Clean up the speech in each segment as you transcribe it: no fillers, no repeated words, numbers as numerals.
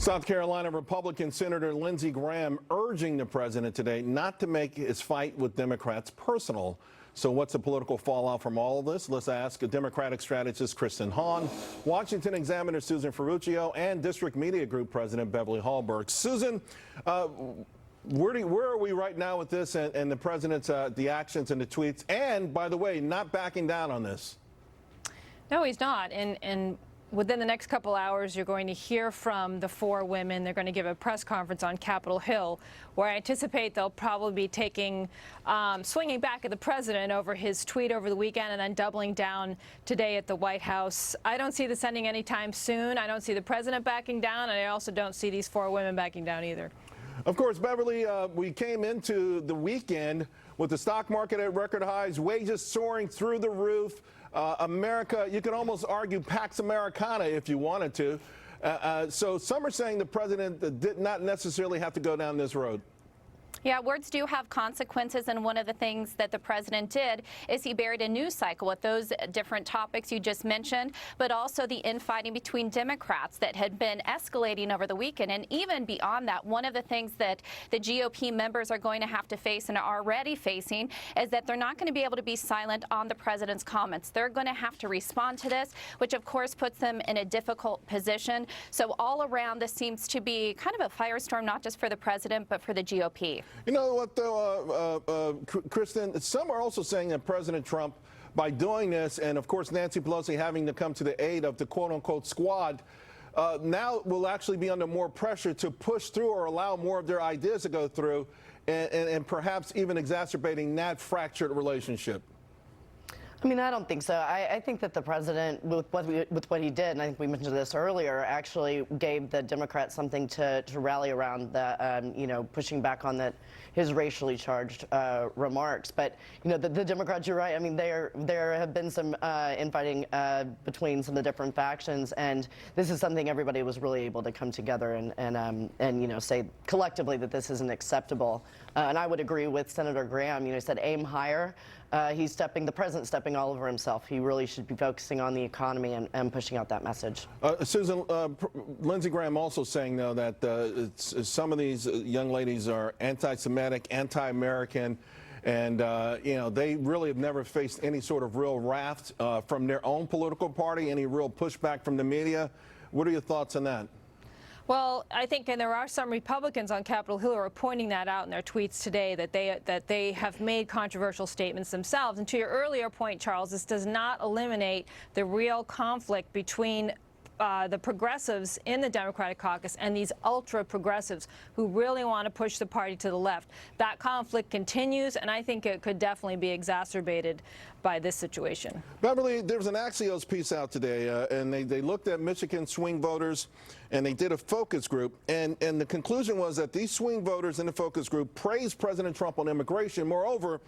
South Carolina Republican Senator Lindsey Graham urging the president today not to make his fight with Democrats personal. So what's the political fallout from all of this? Let's ask Democratic strategist Kristen Hahn, Washington Examiner Susan Ferruccio, and District Media Group President Beverly Hallberg. Susan, where are we right now with this and the president's the actions and the tweets? And, by the way, not backing down on this. No, he's not. And within the next couple hours, you're going to hear from the four women. They're going to give a press conference on Capitol Hill, where I anticipate they'll probably be swinging back at the president over his tweet over the weekend and then doubling down today at the White House. I don't see this ending anytime soon. I don't see the president backing down, and I also don't see these four women backing down either. Of course, Beverly, we came into the weekend with the stock market at record highs, wages soaring through the roof. America, you could almost argue Pax Americana if you wanted to. So some are saying the president did not necessarily have to go down this road. Yeah, words do have consequences, and one of the things that the president did is he buried a news cycle with those different topics you just mentioned, but also the infighting between Democrats that had been escalating over the weekend. And even beyond that, one of the things that the GOP members are going to have to face and are already facing is that they're not going to be able to be silent on the president's comments. They're going to have to respond to this, which of course puts them in a difficult position. So all around, this seems to be kind of a firestorm, not just for the president, but for the GOP. You know what, though, Kristen, some are also saying that President Trump, by doing this, and of course Nancy Pelosi having to come to the aid of the quote-unquote squad, now will actually be under more pressure to push through or allow more of their ideas to go through, and perhaps even exacerbating that fractured relationship. I mean, I don't think so. I think that the president, with what he did, and I think we mentioned this earlier, actually gave the Democrats something to rally around, pushing back on his racially charged remarks. But, the Democrats, you're right. I mean, there have been some infighting between some of the different factions, and this is something everybody was really able to come together and say collectively that this isn't acceptable. And I would agree with Senator Graham. He said aim higher. The president's stepping all over himself. He really should be focusing on the economy and pushing out that message. Susan, Lindsey Graham also saying, though, that some of these young ladies are anti-Semitic, anti-American, and, they really have never faced any sort of real wrath from their own political party, any real pushback from the media. What are your thoughts on that? Well, I think, and there are some Republicans on Capitol Hill who are pointing that out in their tweets today, that they have made controversial statements themselves. And to your earlier point, Charles, this does not eliminate the real conflict between the progressives in the Democratic caucus and these ultra-progressives who really want to push the party to the left. That conflict continues, and I think it could definitely be exacerbated by this situation. Beverly, there was an Axios piece out today, and they looked at Michigan swing voters, and they did a focus group, and the conclusion was that these swing voters in the focus group praised President Trump on immigration. Moreover,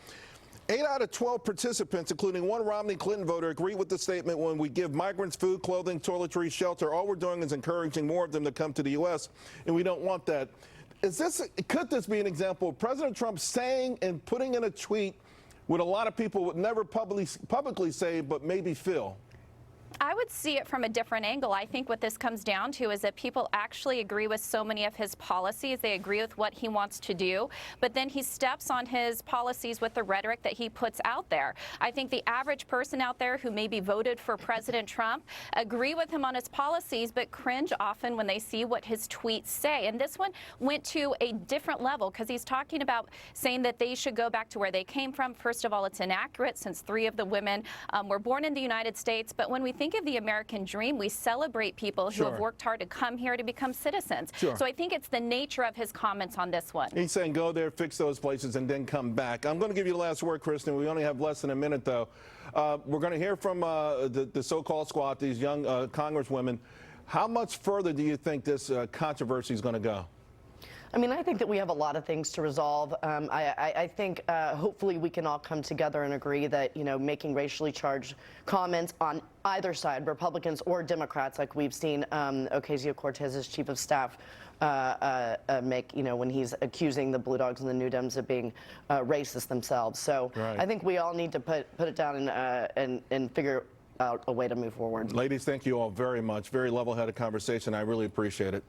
8 out of 12 participants, including one Romney Clinton voter, agree with the statement: when we give migrants food, clothing, toiletries, shelter, all we're doing is encouraging more of them to come to the U.S., and we don't want that. Could this be an example of President Trump saying and putting in a tweet what a lot of people would never publicly say, but maybe feel? I would see it from a different angle. I think what this comes down to is that people actually agree with so many of his policies. They agree with what he wants to do, but then he steps on his policies with the rhetoric that he puts out there. I think the average person out there who maybe voted for President Trump agree with him on his policies, but cringe often when they see what his tweets say. And this one went to a different level because he's talking about saying that they should go back to where they came from. First of all, it's inaccurate since 3 of the women were born in the United States. But when we think of the American dream, we celebrate people who have worked hard to come here to become citizens. So I think it's the nature of his comments on this one. He's saying go there, fix those places, and then come back. I'm going to give you the last word, Kristen. We only have less than a minute, though. We're going to hear from the so-called squad, these young congresswomen. How much further do you think this controversy is going to go? I mean, I think that we have a lot of things to resolve. I think hopefully we can all come together and agree that, making racially charged comments on either side, Republicans or Democrats, like we've seen Ocasio-Cortez's chief of staff make, when he's accusing the Blue Dogs and the New Dems of being racist themselves. So I think we all need to put it down and figure out a way to move forward. Ladies, thank you all very much. Very level-headed conversation. I really appreciate it.